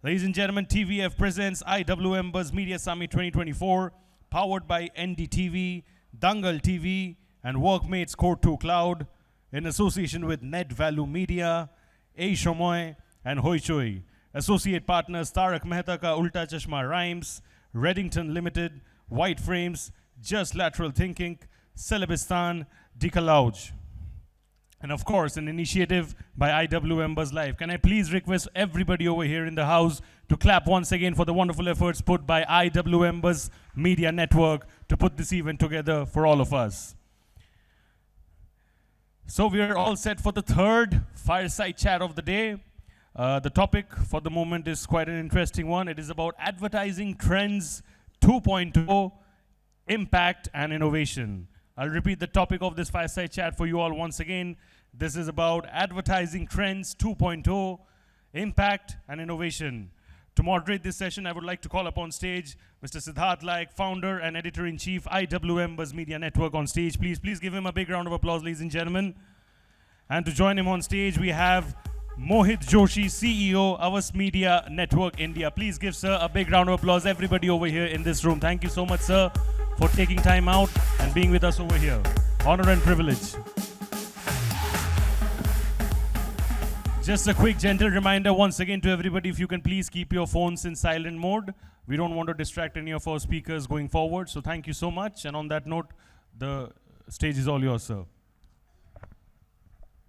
Ladies and gentlemen, TVF presents IWMBuzz Media Summit 2024, powered by NDTV, Dangal TV, and Workmates Core 2 Cloud, in association with Nett Value Media, Samay, and Hoichoi. Associate partners Taarak Mehta ka Ooltah Chashmah Rhymes, Redington Limited, White Frames, Just Lateral ThinkInk, Celebistaan, Decalogue. And of course, an initiative by IWMBuzz Live. Can I please request everybody over here in the house to clap once again for the wonderful efforts put by IWMBuzz Media Network to put this event together for all of us. So we are all set for the third fireside chat of the day. The topic for the moment is quite an interesting one. It is about advertising trends 2.0, impact and innovation. I'll repeat the topic of this fireside chat for you all once again. This is about advertising trends 2.0, impact and innovation. To moderate this session, I would like to call upon stage Mr. Siddhartha, Laik, founder and editor-in-chief, IWMBuzz Media Network on stage. Please give him a big round of applause, ladies and gentlemen. And to join him on stage, we have Mohit Joshi, CEO, Havas Media Network India. Please give sir a big round of applause, everybody over here in this room. Thank you so much, sir, for taking time out and being with us over here. Honor and privilege. Just a quick gentle reminder once again to everybody, if you can please keep your phones in silent mode. We don't want to distract any of our speakers going forward. So thank you so much. And on that note, the stage is all yours, sir.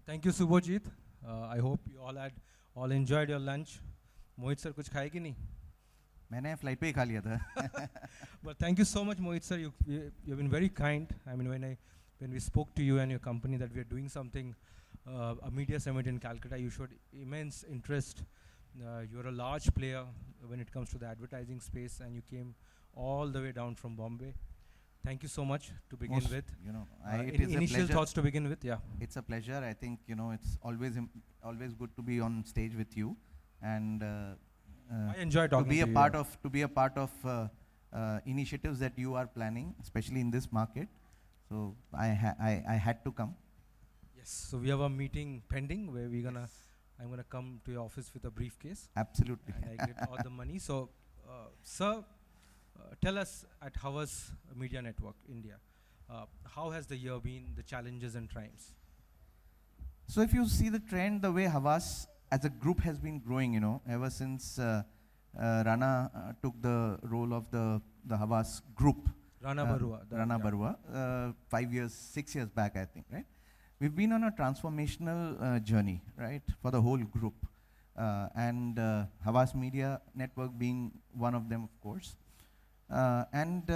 Thank you, Subhojit. I hope you all enjoyed your lunch. Mohit sir, कुछ खाए कि नहीं? मैंने flight पे ही खा लिया था. But thank you so much, Mohit sir. You've been very kind. I mean, when we spoke to you and your company that we are doing something, a media summit in Calcutta, you showed immense interest. You're a large player when it comes to the advertising space, and you came all the way down from Bombay. Thank you so much to begin with. You know, initial thoughts to begin with, yeah. It's a pleasure. I think it's always good to be on stage with you, and I enjoy talking to you. To be a part of initiatives that you are planning, especially in this market. So I had to come. Yes. So we have a meeting pending where I'm gonna come to your office with a briefcase. Absolutely. And I get all the money. So, sir, tell us at Havas Media Network India, how has the year been, the challenges and triumphs? So if you see the trend, the way Havas as a group has been growing, ever since Rana took the role of the Havas group. Rana Barua, 6 years back, I think, right? We've been on a transformational journey, right, for the whole group. And Havas Media Network being one of them, of course. And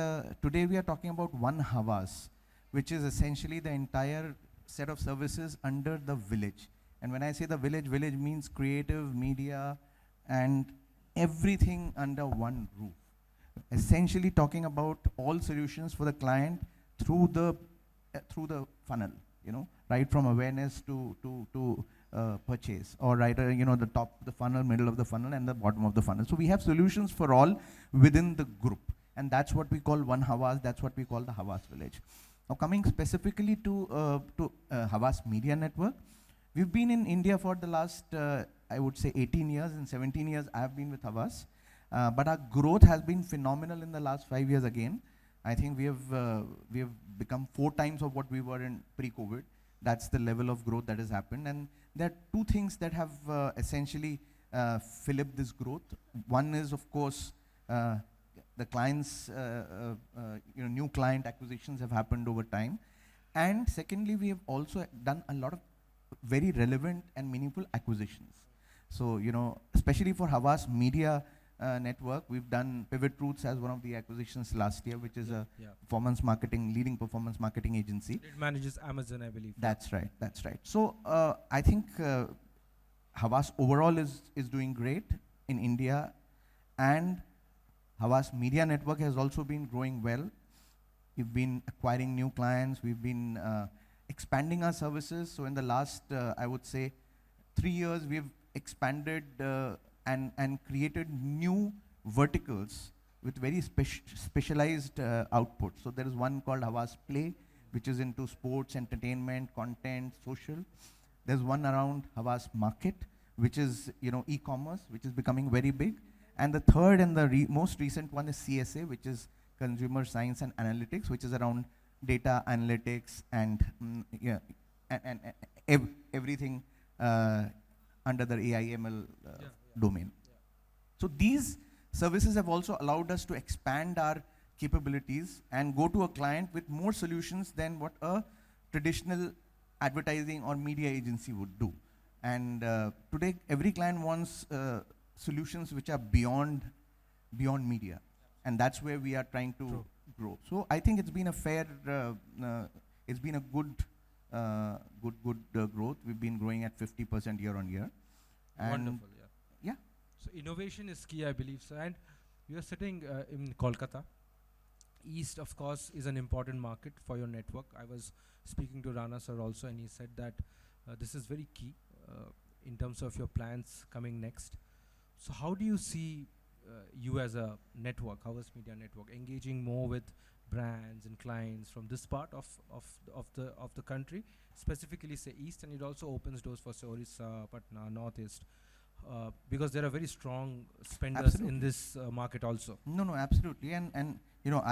today we are talking about one Havas, which is essentially the entire set of services under the village. And when I say the village means creative, media, and everything under one roof. Essentially talking about all solutions for the client through the funnel, right from awareness to purchase, or right, the top of the funnel, middle of the funnel, and the bottom of the funnel. So we have solutions for all within the group. And that's what we call one Havas, that's what we call the Havas village. Now coming specifically to Havas Media Network, we've been in India for the last, I would say 18 years, and 17 years I have been with Havas. But our growth has been phenomenal in the last 5 years again. I think we have become 4 times of what we were in pre-COVID. That's the level of growth that has happened. And there are 2 things that have essentially filled this growth. One is, of course, the clients, new client acquisitions have happened over time. And secondly, we have also done a lot of very relevant and meaningful acquisitions. So, especially for Havas Media Network, we've done Pivot Roots as one of the acquisitions last year, which is a leading performance marketing agency. It manages Amazon, I believe. That's right. So I think Havas overall is doing great in India, and Havas Media Network has also been growing well. We've been acquiring new clients. We've been expanding our services. So in the last, I would say, 3 years, we've expanded and created new verticals with very specialized output. So there is one called Havas Play, which is into sports, entertainment, content, social. There's one around Havas Market, which is e-commerce, which is becoming very big. And the third and the most recent one is CSA, which is Consumer Science and Analytics, which is around data analytics and yeah, and everything under the AI/ML domain. So these services have also allowed us to expand our capabilities and go to a client with more solutions than what a traditional advertising or media agency would do. And today, every client wants solutions which are beyond media, and that's where we are trying to grow. So I think it's been a fair, it's been a good growth. We've been growing at 50% year on year. And Wonderful, yeah. Yeah. So innovation is key, I believe. So, and you are sitting in Kolkata. East, of course, is an important market for your network. I was speaking to Rana sir also, and he said that this is very key in terms of your plans coming next. So how do you see you as a network, Havas Media Network, engaging more with brands and clients from this part of the country, specifically say East, and it also opens doors for say Orissa, Patna, Northeast, because there are very strong spenders in this market also. No, absolutely. And you know,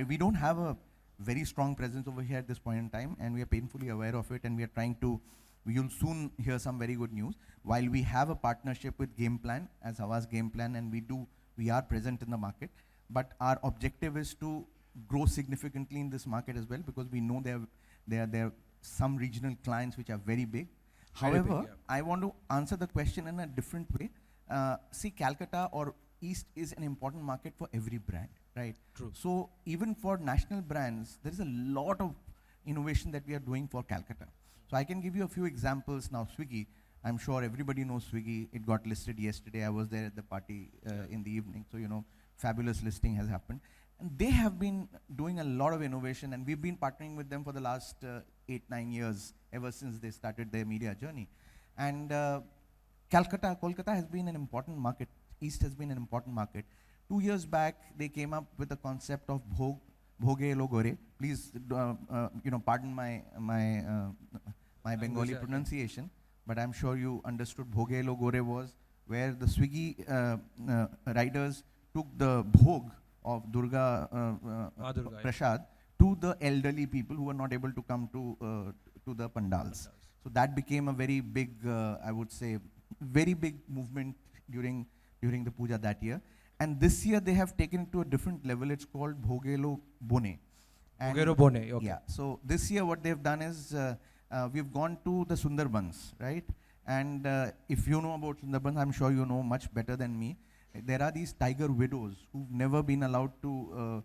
we don't have a very strong presence over here at this point in time, and we are painfully aware of it, and we are trying to. You'll soon hear some very good news. While we have a partnership with Game Plan as Havas Game Plan, and we are present in the market, but our objective is to grow significantly in this market as well, because we know there are some regional clients which are very big. However, I want to answer the question in a different way. See, Calcutta or East is an important market for every brand, right? True. So even for national brands, there is a lot of innovation that we are doing for Calcutta. So I can give you a few examples now. Swiggy, I'm sure everybody knows Swiggy. It got listed yesterday. I was there at the party in the evening. So, you know, fabulous listing has happened. And they have been doing a lot of innovation, and we've been partnering with them for the last 8-9 years, ever since they started their media journey. And Kolkata has been an important market. East has been an important market. 2 years back, they came up with the concept of Bhoge Lo Gore. Please, you know, pardon my Bengali pronunciation, but I'm sure you understood Bhoge Lo Gore was where the Swiggy riders took the bhog of Durga Prasad to the elderly people who were not able to come to the pandals. So that became a very big, I would say, very big movement during the puja that year. And this year they have taken it to a different level. It's called Bhogelo Bone. Bhogelo Bone, okay. Yeah. So this year what they've done is we've gone to the Sundarbans, right? And if you know about Sundarbans, I'm sure you know much better than me. There are these tiger widows who've never been allowed to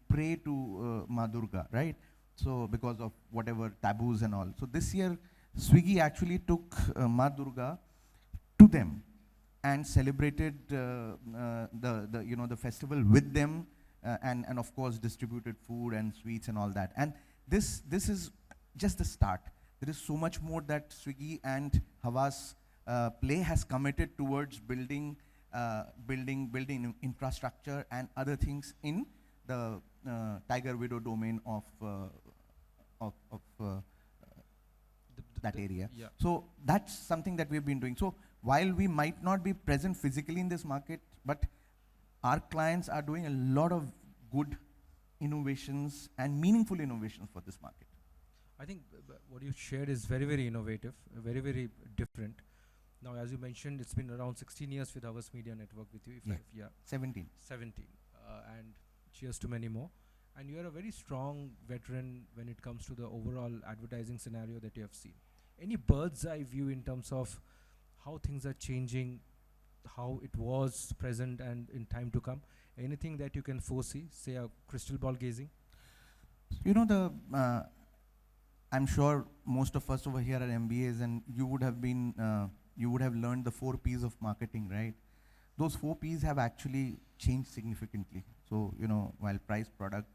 pray to Ma Durga, right? So because of whatever taboos and all. So this year, Swiggy actually took Ma Durga to them and celebrated the festival with them, and of course distributed food and sweets and all that. And this is just the start. There is so much more that Swiggy and Havas Play has committed towards building infrastructure and other things in the Tiger Widow domain of that area. Yeah. So that's something that we've been doing. So while we might not be present physically in this market, but our clients are doing a lot of good innovations and meaningful innovations for this market. I think what you shared is very, very innovative, very, very different. Now, as you mentioned, it's been around 16 years with Havas Media Network with you. 17. 17. And cheers to many more. And you are a very strong veteran when it comes to the overall advertising scenario that you have seen. Any bird's eye view in terms of how things are changing, how it was present and in time to come? Anything that you can foresee, say a crystal ball gazing? You know, I'm sure most of us over here are MBAs, and you would have been, you would have learned the 4 Ps of marketing, right? Those 4 Ps have actually changed significantly. So, you know, while price, product,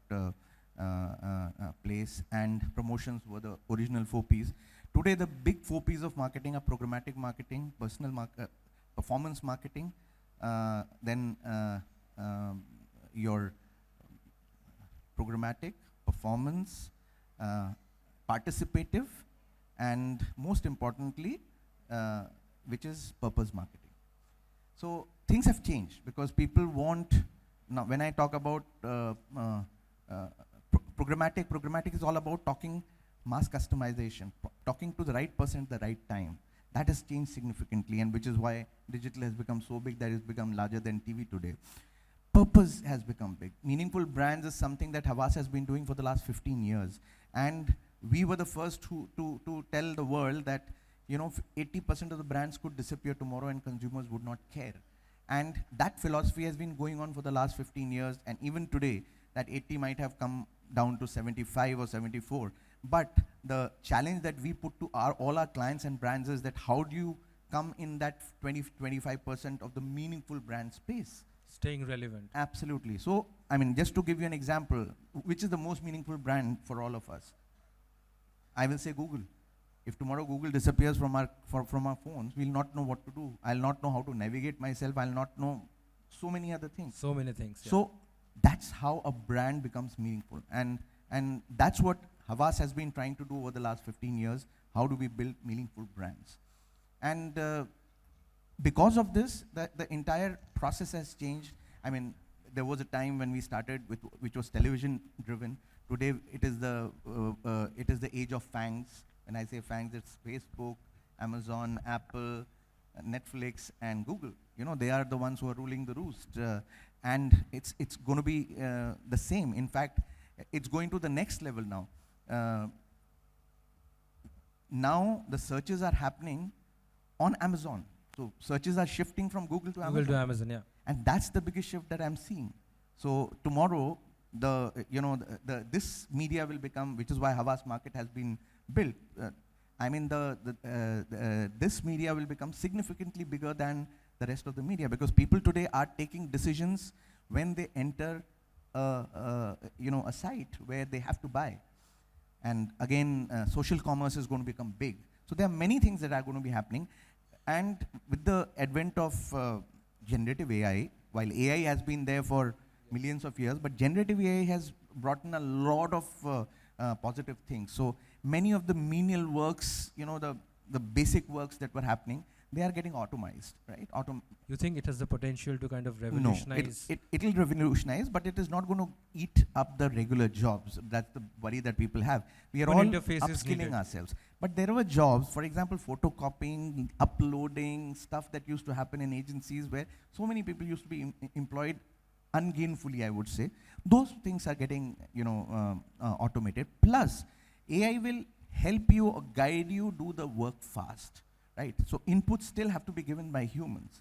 place, and promotions were the original 4 Ps, today the big 4 Ps of marketing are programmatic marketing, performance marketing, then your programmatic, performance, participative, and most importantly, which is purpose marketing. So things have changed because people want, now when I talk about programmatic is all about talking mass customization, talking to the right person at the right time. That has changed significantly, and which is why digital has become so big that it's become larger than TV today. Purpose has become big. Meaningful brands is something that Havas has been doing for the last 15 years. And we were the first to tell the world that 80% of the brands could disappear tomorrow and consumers would not care. And that philosophy has been going on for the last 15 years, and even today, that 80 might have come down to 75 or 74. But the challenge that we put to all our clients and brands is that how do you come in that 20-25% of the meaningful brand space? Staying relevant. Absolutely. So, I mean, just to give you an example, which is the most meaningful brand for all of us? I will say Google. If tomorrow Google disappears from our phones, we'll not know what to do. I'll not know how to navigate myself. I'll not know so many other things. So many things. Yeah. So that's how a brand becomes meaningful. And that's what Havas has been trying to do over the last 15 years. How do we build meaningful brands? And because of this, the entire process has changed. I mean, there was a time when we started with which was television driven. Today it is the age of FANGs. When I say FANGs, it's Facebook, Amazon, Apple, Netflix, and Google. They are the ones who are ruling the roost. And it's going to be the same. In fact, it's going to the next level now. Now the searches are happening on Amazon. So searches are shifting from Google to Amazon. Google to Amazon, yeah. And that's the biggest shift that I'm seeing. So tomorrow, this media will become, which is why Havas Market has been built. I mean, this media will become significantly bigger than the rest of the media, because people today are taking decisions when they enter a site where they have to buy. And again, social commerce is going to become big. So there are many things that are going to be happening. And with the advent of generative AI, while AI has been there for millions of years, but generative AI has brought in a lot of positive things. So many of the menial works, the basic works that were happening, they are getting automized, right? You think it has the potential to kind of revolutionize? No, it will revolutionize, but it is not going to eat up the regular jobs. That's the worry that people have. We are all upskilling ourselves. But there were jobs, for example, photocopying, uploading, stuff that used to happen in agencies where so many people used to be employed ungainfully, I would say. Those things are getting, automated. Plus, AI will help you or guide you do the work fast. Right, so inputs still have to be given by humans.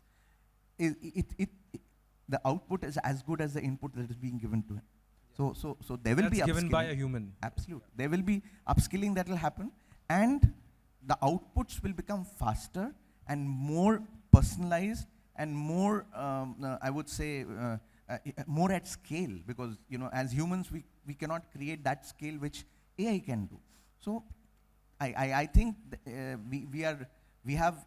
The output is as good as the input that is being given to him. So there will be upskilling. Given by a human. Absolutely, there will be upskilling that will happen, and the outputs will become faster and more personalized and more, I would say, more at scale. Because as humans, we cannot create that scale which AI can do. So I think we have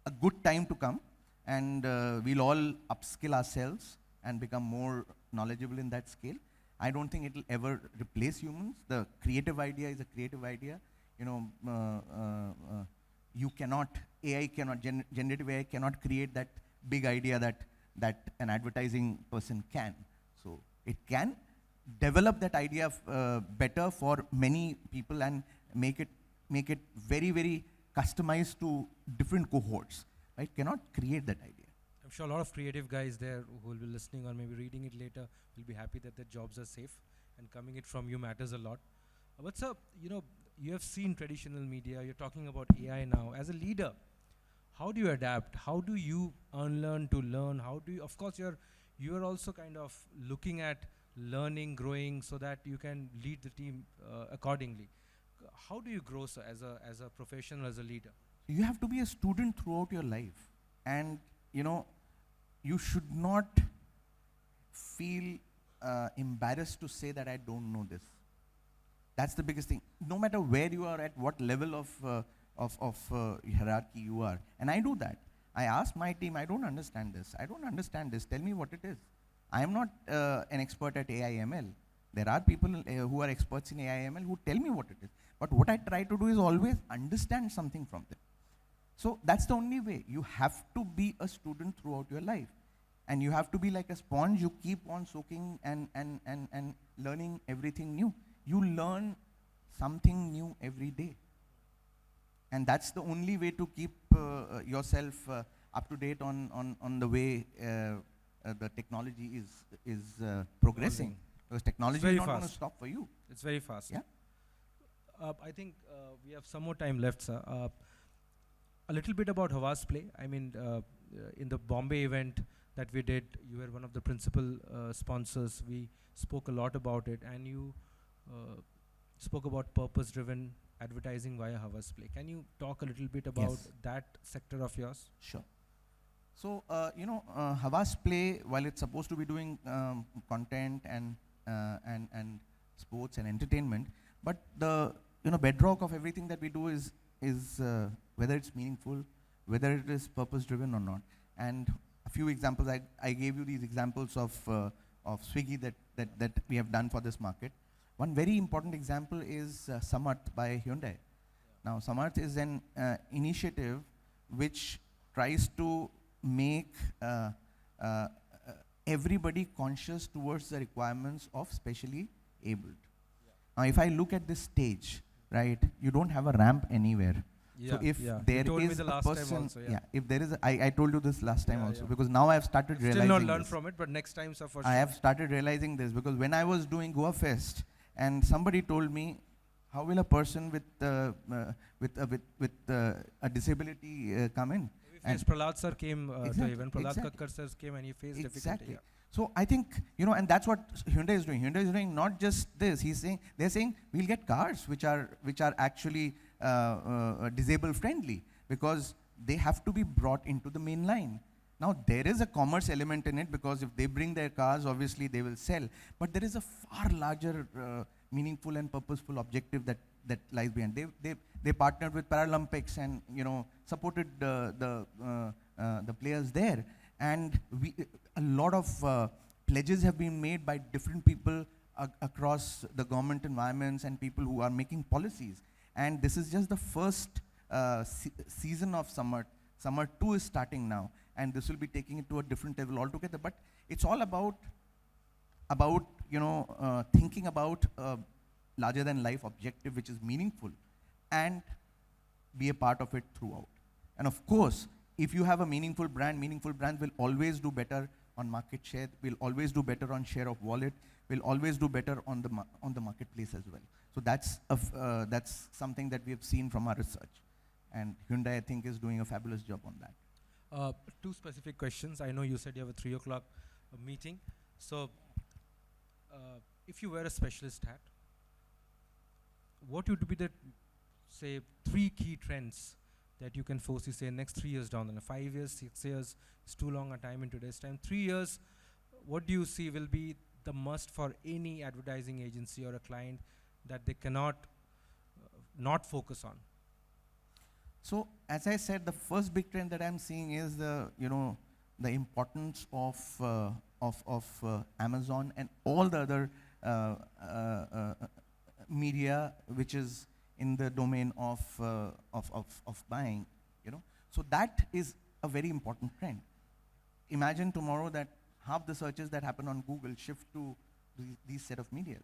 a good time to come, and we'll all upskill ourselves and become more knowledgeable in that scale. I don't think it will ever replace humans. The creative idea is a creative idea. Generative AI cannot create that big idea that an advertising person can. So it can develop that idea better for many people and make it very, very customized to different cohorts, right? Cannot create that idea. I'm sure a lot of creative guys there who will be listening or maybe reading it later will be happy that their jobs are safe, and coming it from you matters a lot. But sir, you have seen traditional media, you're talking about AI now. As a leader, how do you adapt? How do you unlearn to learn? How do you, of course, you're also kind of looking at learning, growing, so that you can lead the team accordingly. How do you grow, sir, as a professional, as a leader? You have to be a student throughout your life. And, you should not feel embarrassed to say that I don't know this. That's the biggest thing. No matter where you are, at what level of hierarchy you are. And I do that. I ask my team, I don't understand this. I don't understand this. Tell me what it is. I am not an expert at AI/ML. There are people who are experts in AI/ML who tell me what it is. But what I try to do is always understand something from them. So that's the only way. You have to be a student throughout your life. And you have to be like a sponge. You keep on soaking and learning everything new. You learn something new every day. And that's the only way to keep yourself up to date on the way the technology is progressing. Because technology is not going to stop for you. It's very fast. Yeah. I think we have some more time left, sir. A little bit about Havas Play. I mean, in the Bombay event that we did, you were one of the principal sponsors. We spoke a lot about it, and you spoke about purpose-driven advertising via Havas Play. Can you talk a little bit about that sector of yours? Sure. So, Havas Play, while it's supposed to be doing content and sports and entertainment, but the bedrock of everything that we do is whether it's meaningful, whether it is purpose-driven or not. And a few examples, I gave you these examples of Swiggy that we have done for this market. One very important example is Samarth by Hyundai. Now, Samarth is an initiative which tries to make everybody conscious towards the requirements of specially abled. Now, if I look at this stage, right, you don't have a ramp anywhere. So if there is a person, also, if there is, I told you this last time also, because now I have started realizing. Still not learn from it, but next time, sir, for sure. I have started realizing this because when I was doing Goa Fest, and somebody told me, how will a person with a disability come in? Yes, Prahlad sir came to even Prahlad Kakkar sir came and he faced difficulty. Yeah. So I think, and that's what Hyundai is doing. Hyundai is doing not just this. They're saying we'll get cars which are actually disabled friendly, because they have to be brought into the main line. Now there is a commerce element in it, because if they bring their cars, obviously they will sell. But there is a far larger meaningful and purposeful objective that lies behind. They partnered with Paralympics and supported the players there. And a lot of pledges have been made by different people across the government environments and people who are making policies. And this is just the first season of Summer. Summer 2 is starting now, and this will be taking it to a different level altogether. But it's all about thinking about a larger than life objective which is meaningful, and be a part of it throughout. And of course, if you have a meaningful brands will always do better on market share, will always do better on share of wallet, will always do better on the marketplace as well. So that's something that we have seen from our research. And Hyundai, I think, is doing a fabulous job on that. Two specific questions. I know you said you have a 3 o'clock meeting. So if you wear a specialist hat, what would be the, say, 3 key trends that you can foresee, say, next 3 years down the line? 5 years, 6 years is too long a time in today's time. 3 years, what do you see will be the must for any advertising agency or a client that they cannot not focus on? So, as I said, the first big trend that I'm seeing is the importance of Amazon and all the other media which is in the domain of buying, So that is a very important trend. Imagine tomorrow that half the searches that happen on Google shift to these set of medias,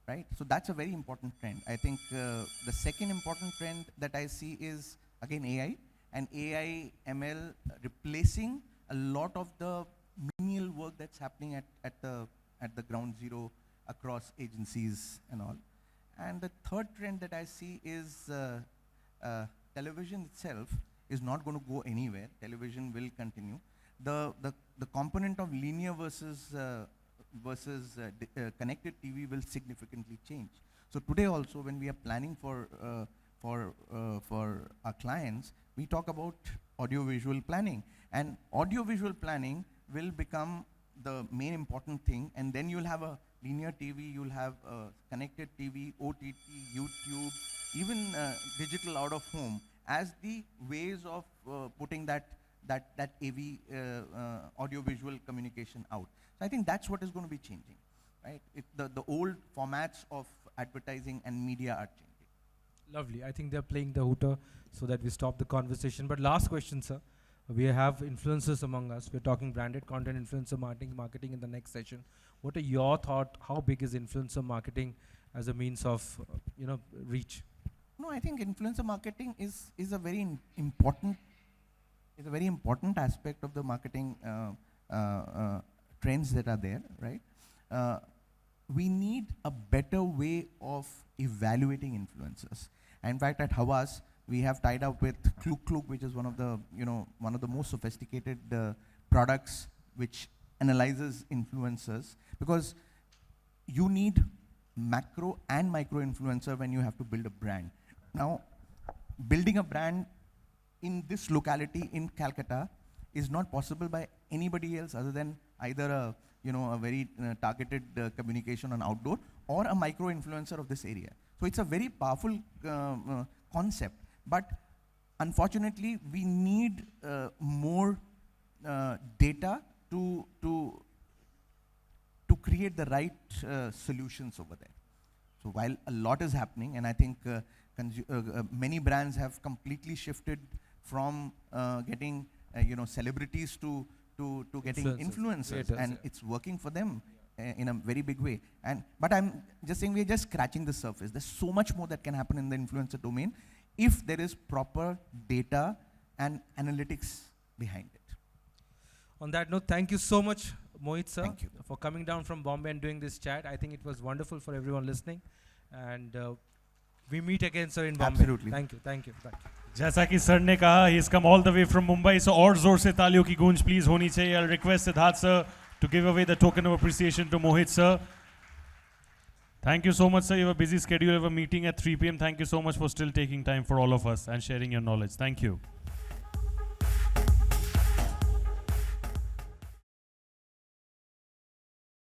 right? So that's a very important trend. I think the second important trend that I see is, again, AI, and AI, ML replacing a lot of the menial work that's happening at the ground zero across agencies and all. And the third trend that I see is television itself is not going to go anywhere. Television will continue. The component of linear versus connected TV will significantly change. So today also, when we are planning for our clients, we talk about audio-visual planning, and audio-visual planning will become the main important thing. And then you'll have a linear TV, you'll have connected TV, OTT, YouTube, even digital out of home as the ways of putting that AV audio-visual communication out. So I think that's what is going to be changing, right? The old formats of advertising and media are changing. Lovely. I think they're playing the hooter so that we stop the conversation. But last question, sir. We have influencers among us. We're talking branded content, influencer marketing in the next session. What are your thoughts? How big is influencer marketing as a means of, reach? No, I think influencer marketing is a very important aspect of the marketing trends that are there, right? We need a better way of evaluating influencers. In fact, at Havas, we have tied up with Kluk, which is one of the most sophisticated products which analyzes influencers, because you need macro and micro influencer when you have to build a brand. Now, building a brand in this locality in Calcutta is not possible by anybody else other than either a very targeted communication on outdoor or a micro influencer of this area. So it's a very powerful concept, but unfortunately we need more data to create the right solutions over there. So while a lot is happening, and I think many brands have completely shifted from getting celebrities to getting influencers, creators, and it's working for them in a very big way. But I'm just saying we're just scratching the surface. There's so much more that can happen in the influencer domain if there is proper data and analytics behind it. On that note, thank you so much, Mohit sir, Thank you. for coming down from Bombay and doing this chat. I think it was wonderful for everyone listening. And we meet again, sir, in Bombay. Absolutely. Thank you. जैसा कि sir ने कहा, he's come all the way from Mumbai, so और जोर से तालियों की गूंज please होनी चाहिए. I'll request Siddhartha sir to give away the token of appreciation to Mohit sir. Thank you so much, sir. You have a busy schedule. You have a meeting at 3 p.m. Thank you so much for still taking time for all of us and sharing your knowledge. Thank you.